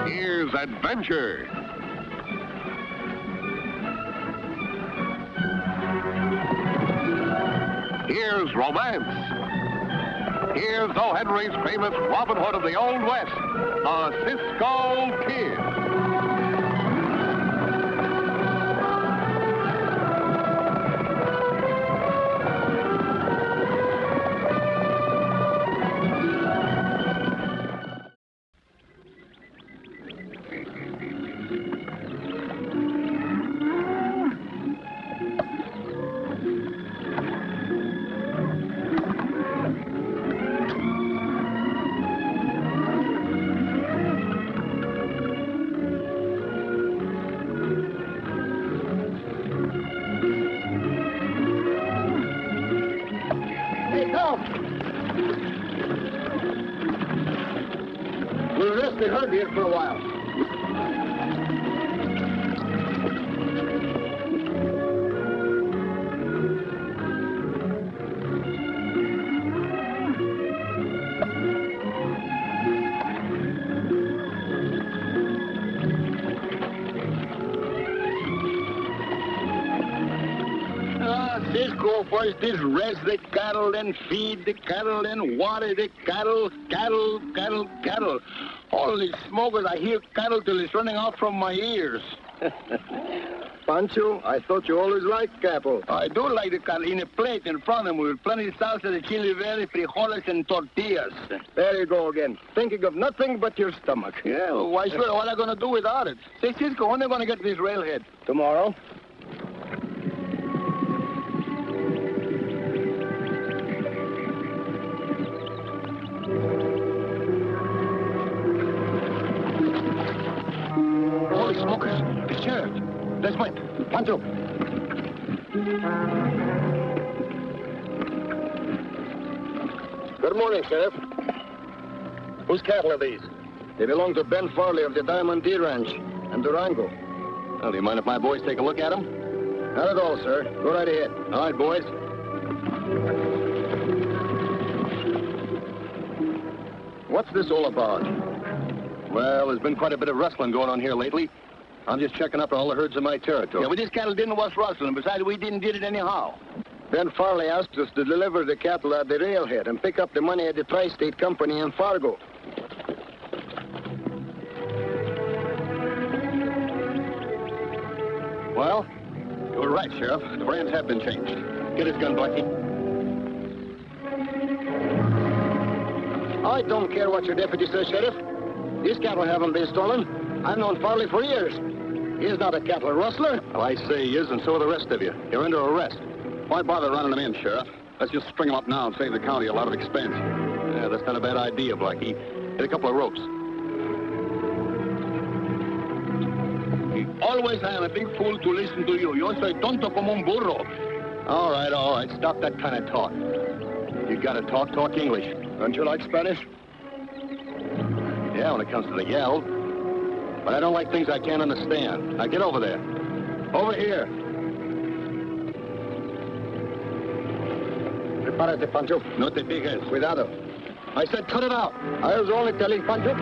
Here's adventure. Here's romance. Here's O. Henry's famous Robin Hood of the Old West, the Cisco Kid. We'll rest the herd here for a while. Cisco first is rest the cattle, then feed the cattle, then water the cattle. Holy smokers, I hear cattle till it's running out from my ears. Pancho, I thought you always liked cattle. I do like the cattle in a plate in front of me with plenty of salsa de chili verde, frijoles, and tortillas. There you go again, thinking of nothing but your stomach. Yeah, well, why should I? What am I going to do without it? Say, Cisco, when are they going to get to this railhead? Tomorrow. Holy smokers, the sheriff. That's my... Pancho. Good morning, Sheriff. Whose cattle are these? They belong to Ben Farley of the Diamond D Ranch and Durango. Oh, do you mind if my boys take a look at them? Not at all, sir. Go right ahead. All right, boys. What's this all about? Well, there's been quite a bit of rustling going on here lately. I'm just checking up on all the herds in my territory. Yeah, but this cattle didn't was rustling. Besides, we didn't get it anyhow. Ben Farley asked us to deliver the cattle at the railhead and pick up the money at the Tri-State Company in Fargo. Well, you're right, Sheriff. The brands have been changed. Get his gun, Blackie. I don't care what your deputy says, Sheriff. These cattle haven't been stolen. I've known Farley for years. He's not a cattle rustler. Well, I say he is, and so are the rest of you. You're under arrest. Why bother running them in, Sheriff? Let's just string them up now and save the county a lot of expense. Yeah, that's not a bad idea, Blackie. Get a couple of ropes. Always I am a big fool to listen to you. Yo soy tonto como un burro. All right. Stop that kind of talk. You gotta talk English. Don't you like Spanish? Yeah, when it comes to the yell. But I don't like things I can't understand. Now get over there. Over here. Prepárate, Pancho. No te fijes. Cuidado. I said cut it out. I was only telling Pancho.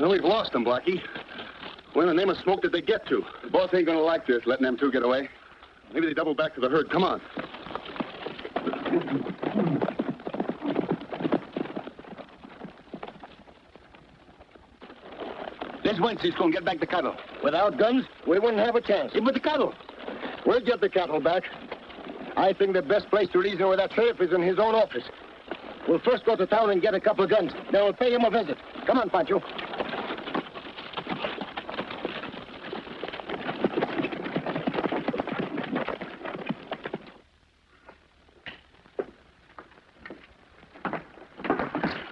Well, we've lost them, Blackie. Where in the name of smoke did they get to? The boss ain't gonna like this, letting them two get away. Maybe they double back to the herd. Come on. Let's wait, Cisco, and get back the cattle. Without guns, we wouldn't have a chance. Yeah, but the cattle. We'll get the cattle back. I think the best place to reason with that sheriff is in his own office. We'll first go to town and get a couple of guns. Then we'll pay him a visit. Come on, Pancho.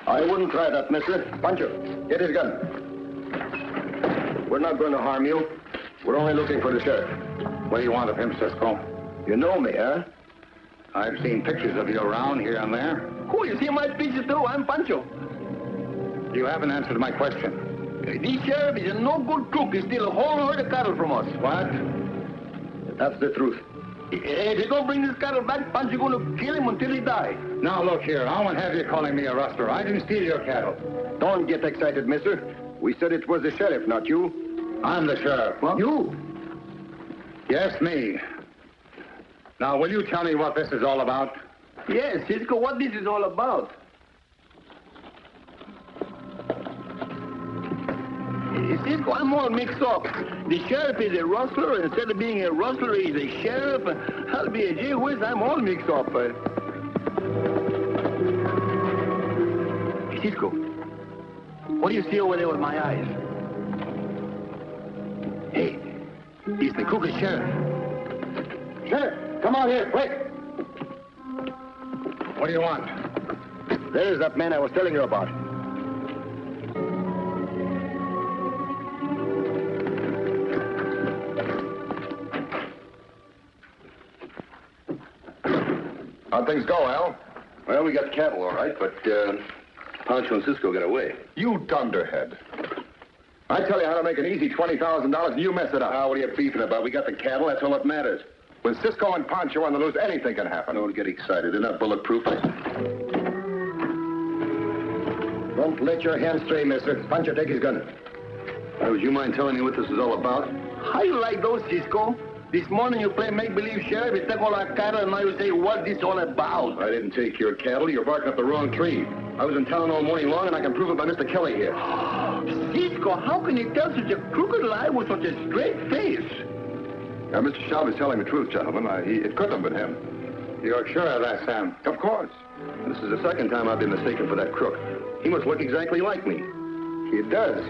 I wouldn't try that, mister. Pancho, get his gun. We're not going to harm you. We're only looking for the sheriff. What do you want of him, Cisco? You know me, huh? I've seen pictures of you around here and there. Oh, you see my picture, too. I'm Pancho. You haven't answered my question. This sheriff is a no good crook. He steals a whole herd of cattle from us. What? That's the truth. If you don't bring this cattle back, Pancho going to kill him until he dies. Now, look here. I won't have you calling me a rustler. I didn't steal your cattle. Don't get excited, mister. We said it was the sheriff, not you. I'm the sheriff. What? You? Yes, me. Now, will you tell me what this is all about? Yes, Cisco, what this is all about. Cisco, I'm all mixed up. The sheriff is a rustler. Instead of being a rustler, he's a sheriff. I'll be a gee whiz. I'm all mixed up. Cisco, what do you see over there with my eyes? Hey, he's the crooked sheriff. Sheriff, come on here, quick. What do you want? There's that man I was telling you about. How'd things go, Al? Well, we got cattle, all right, but Pancho and Cisco got away. You dunderhead. I tell you how to make an easy $20,000 and you mess it up. What are you beefing about? We got the cattle, that's all that matters. With Cisco and Pancho on the loose, anything can happen. Don't get excited. They're not bulletproof. Don't let your hands stray, mister. Pancho, take his gun. Would you mind telling me what this is all about? How you like those, Cisco? This morning you play make-believe sheriff, you take all our cattle, and now you say, what's this all about? I didn't take your cattle. You're barking up the wrong tree. I was in town all morning long, and I can prove it by Mr. Kelly here. Cisco, how can you tell such a crooked lie with such a straight face? Now, Mr. Shelby's telling the truth, gentlemen. It couldn't have been him. You're sure of that, Sam? Of course. This is the second time I've been mistaken for that crook. He must look exactly like me. He does.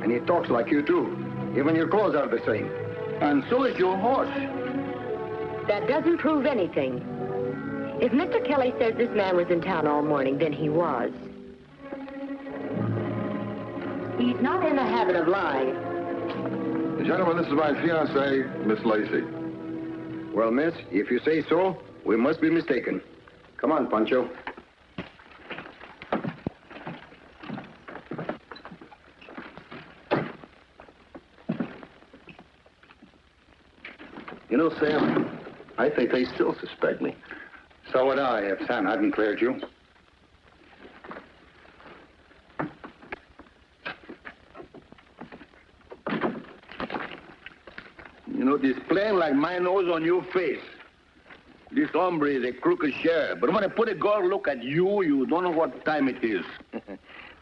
And he talks like you, too. Even your clothes are the same. And so is your horse. That doesn't prove anything. If Mr. Kelly says this man was in town all morning, then he was. He's not in the habit of lying. Gentlemen, this is my fiancée, Miss Lacey. Well, miss, if you say so, we must be mistaken. Come on, Pancho. You know, Sam, I think they still suspect me. So would I, if Sam hadn't cleared you. You know, this plain like my nose on your face. This hombre is a crooked sheriff. But when I put a good look at you, you don't know what time it is.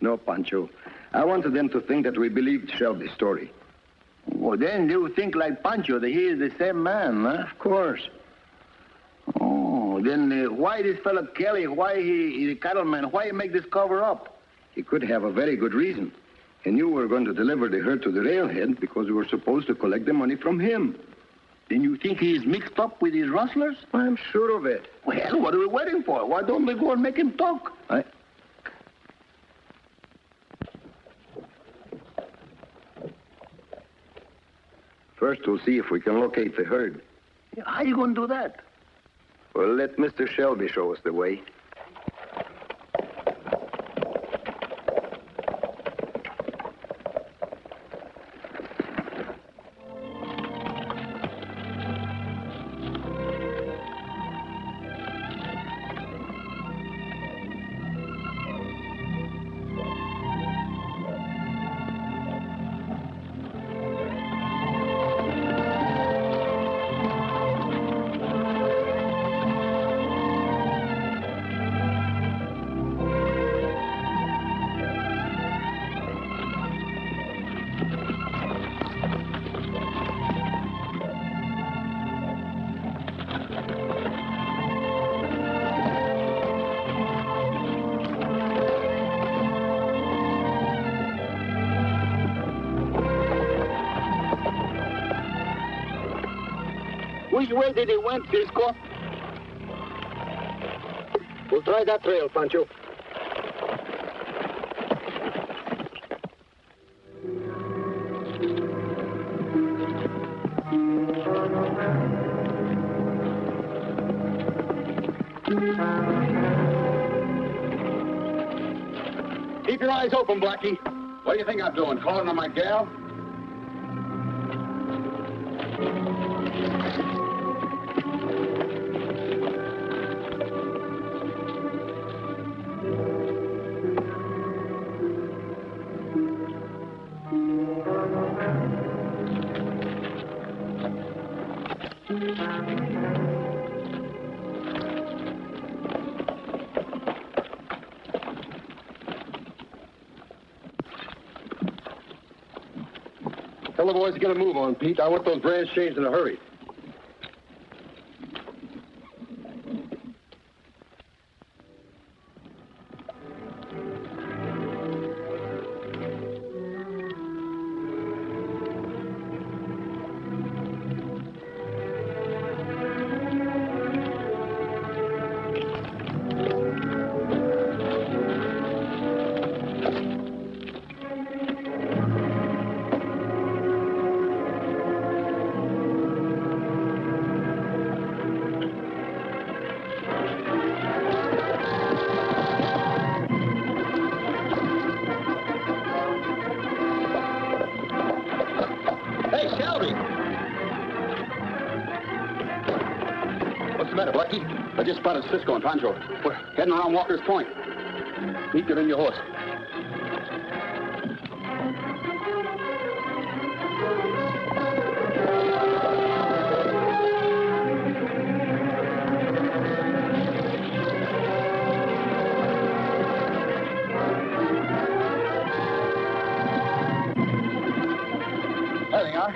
No, Pancho. I wanted them to think that we believed Shelby's story. Well, then they would think like Pancho, that he is the same man, huh? Of course. Oh, then why this fellow Kelly, why he's a cattleman, why he make this cover up? He could have a very good reason. He knew we were going to deliver the herd to the railhead because we were supposed to collect the money from him. Then you think he's mixed up with these rustlers? I'm sure of it. Well, what are we waiting for? Why don't we go and make him talk? First, we'll see if we can locate the herd. How are you going to do that? Well, let Mr. Shelby show us the way. Which way did he went, Cisco? We'll try that trail, Pancho. Keep your eyes open, Blackie. What do you think I'm doing, calling on my gal? Tell the boys to get a move on, Pete. I want those brands changed in a hurry. I just spotted Cisco and Pancho. We're heading around Walker's Point. Pete, get in your horse. There they are.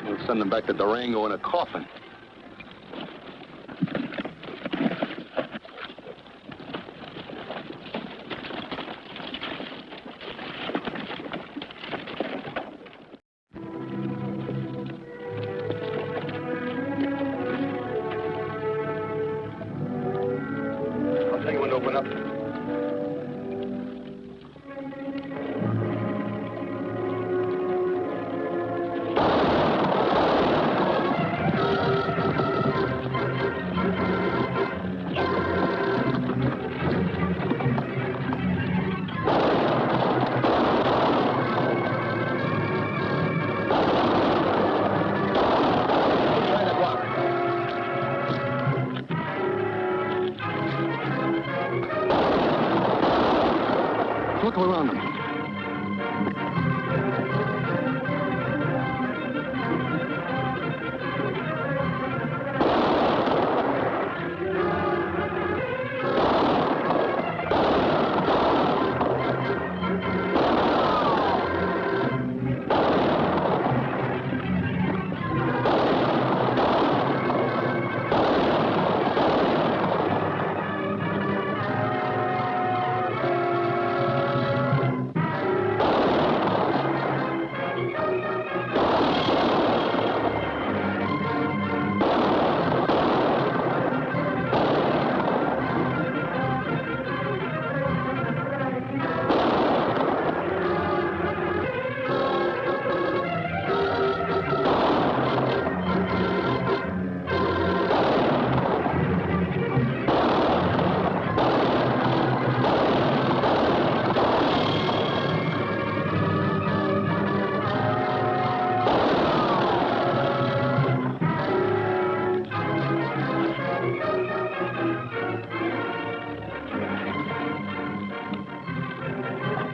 We'll send them back to Durango in a coffin. I'll tell you when to open up. Circle around them.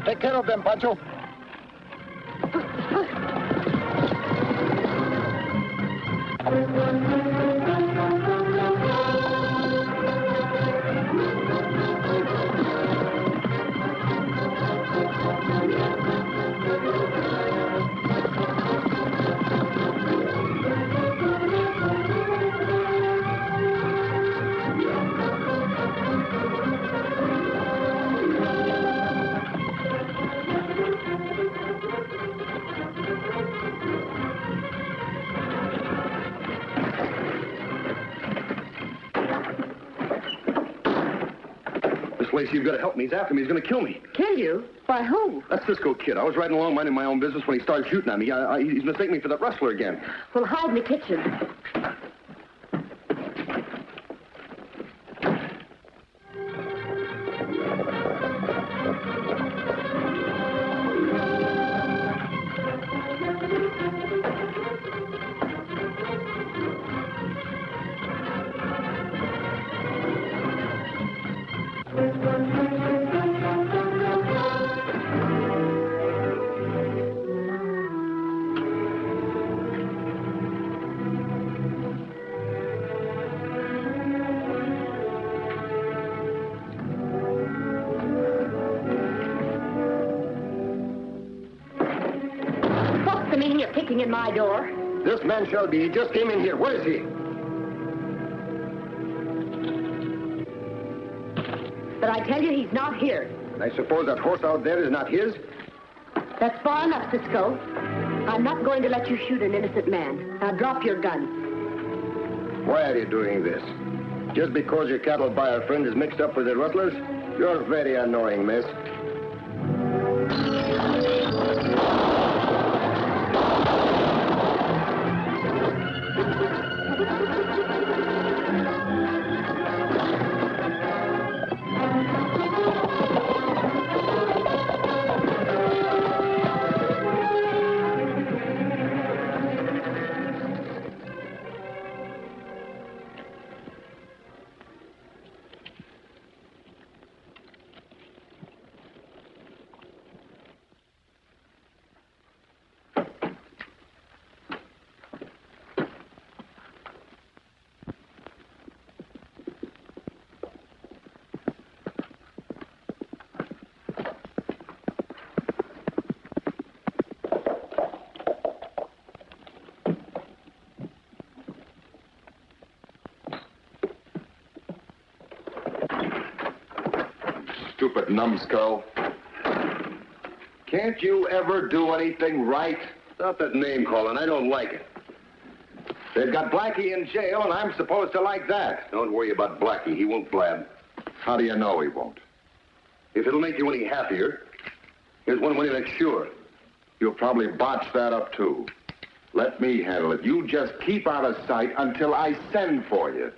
Take care of them, Pancho. place. You've got to help me. He's after me. He's going to kill me. Kill you? By who? That's Cisco Kid. I was riding along minding my own business when he started shooting at me. He's mistaken me for that rustler again. Well, hide in the kitchen. In my door. This man Shelby, he just came in here. Where is he? But I tell you, he's not here. I suppose that horse out there is not his? That's far enough, Cisco. I'm not going to let you shoot an innocent man. Now drop your gun. Why are you doing this? Just because your cattle buyer friend is mixed up with the rustlers? You're very annoying, miss. Stupid numbskull. Can't you ever do anything right? Stop that name calling. I don't like it. They've got Blackie in jail, and I'm supposed to like that. Don't worry about Blackie. He won't blab. How do you know he won't? If it'll make you any happier, here's one way to make sure. You'll probably botch that up, too. Let me handle it. You just keep out of sight until I send for you.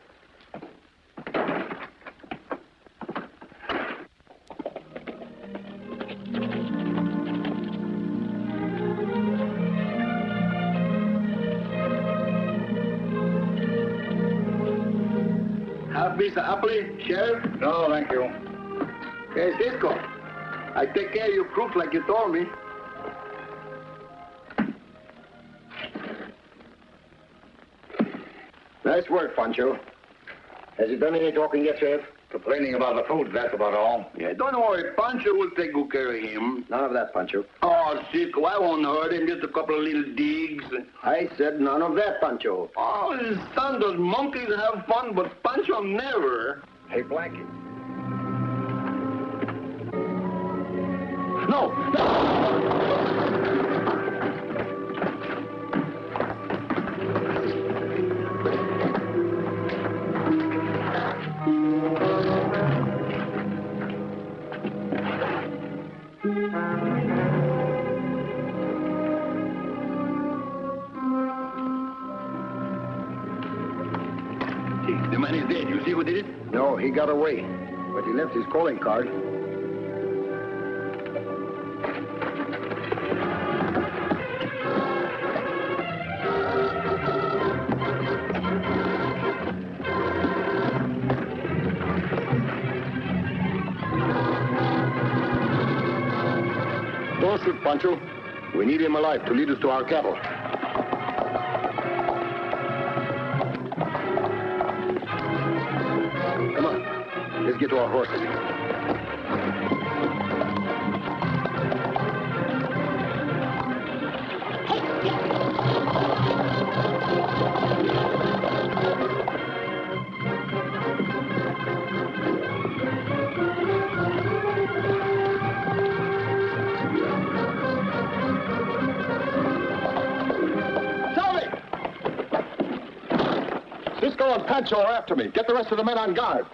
Piece of apple, Sheriff? No, thank you. Hey, Cisco, I take care of your crooks like you told me. Nice work, Pancho. Has he done any talking yet, Sheriff? Complaining about the food, that's about all. Yeah, don't worry. Pancho will take good care of him. None of that, Pancho. Oh, Cisco, I won't hurt him. Just a couple of little digs. I said none of that, Pancho. Oh, his son, those monkeys have fun, but Pancho never. Hey, Blackie. No! The man is dead. You see who did it? No, he got away. But he left his calling card. Don't shoot, Pancho. We need him alive to lead us to our cattle. Come on. Let's get to our horses. Cisco and Pancho are after me. Get the rest of the men on guard.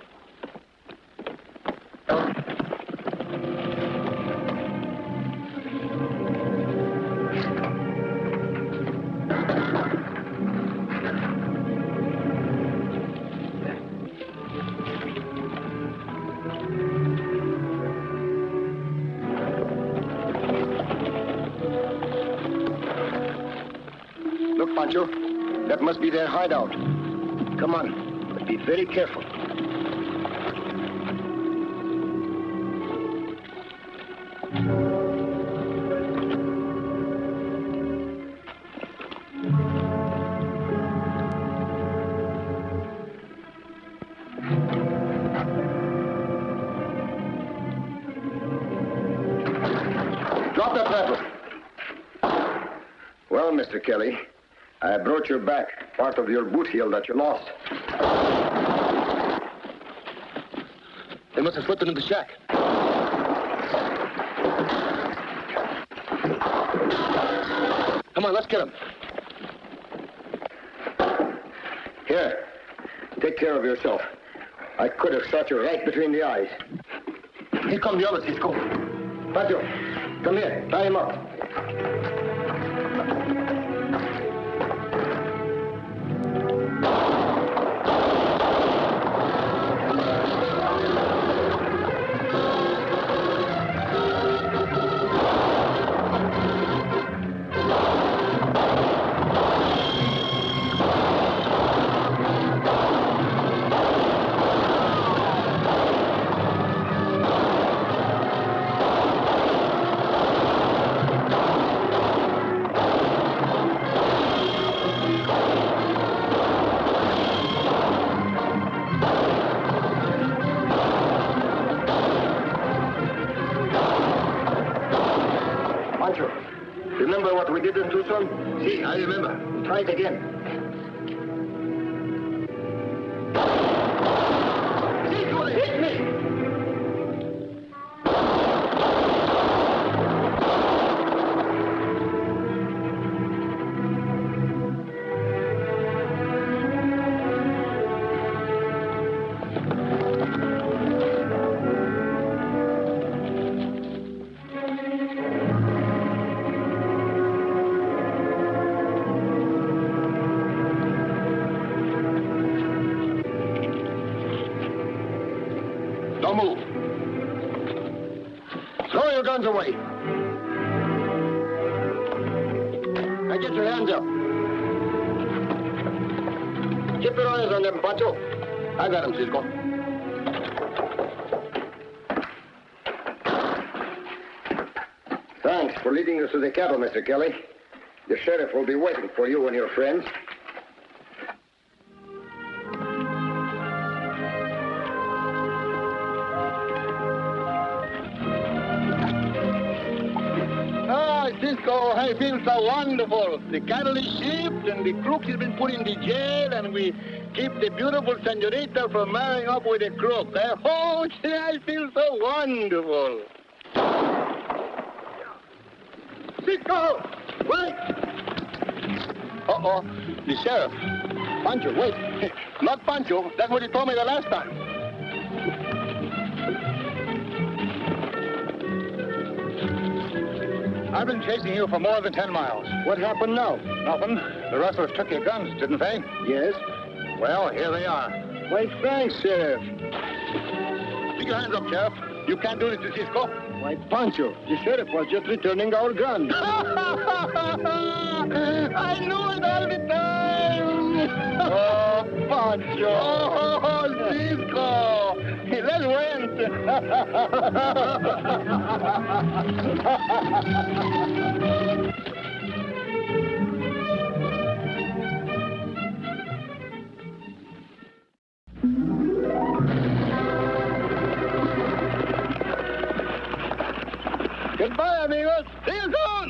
Pancho. That must be their hideout. Come on, but be very careful. Drop that rifle. Well, Mr. Kelly, I brought you back part of your boot heel that you lost. They must have slipped into the shack. Come on, let's get them. Here, take care of yourself. I could have shot you right between the eyes. Here come the others, Cisco. Pancho, come here. Tie him up. Remember what we did in Tucson? See, I remember. Try it again. Cisco, hit me! Don't move. Throw your guns away. Now get your hands up. Keep your eyes on them, Pancho. I got him, Cisco. Thanks for leading us to the cattle, Mr. Kelly. The sheriff will be waiting for you and your friends. Cisco, I feel so wonderful. The cattle is shipped and the crook has been put in the jail and we keep the beautiful senorita from marrying up with a crook. Oh, I feel so wonderful. Cisco, wait! Uh-oh, the sheriff. Pancho, wait. Not Pancho. That's what he told me the last time. I've been chasing you for more than 10 miles. What happened now? Nothing. The rustlers took your guns, didn't they? Yes. Well, here they are. Why, thanks, Sheriff. Stick your hands up, Sheriff. You can't do this to Cisco. Why, Pancho, the sheriff was just returning our guns. I knew it all the time. Oh, Pancho. Oh, Cisco. Let's win. Goodbye, amigos. See you soon.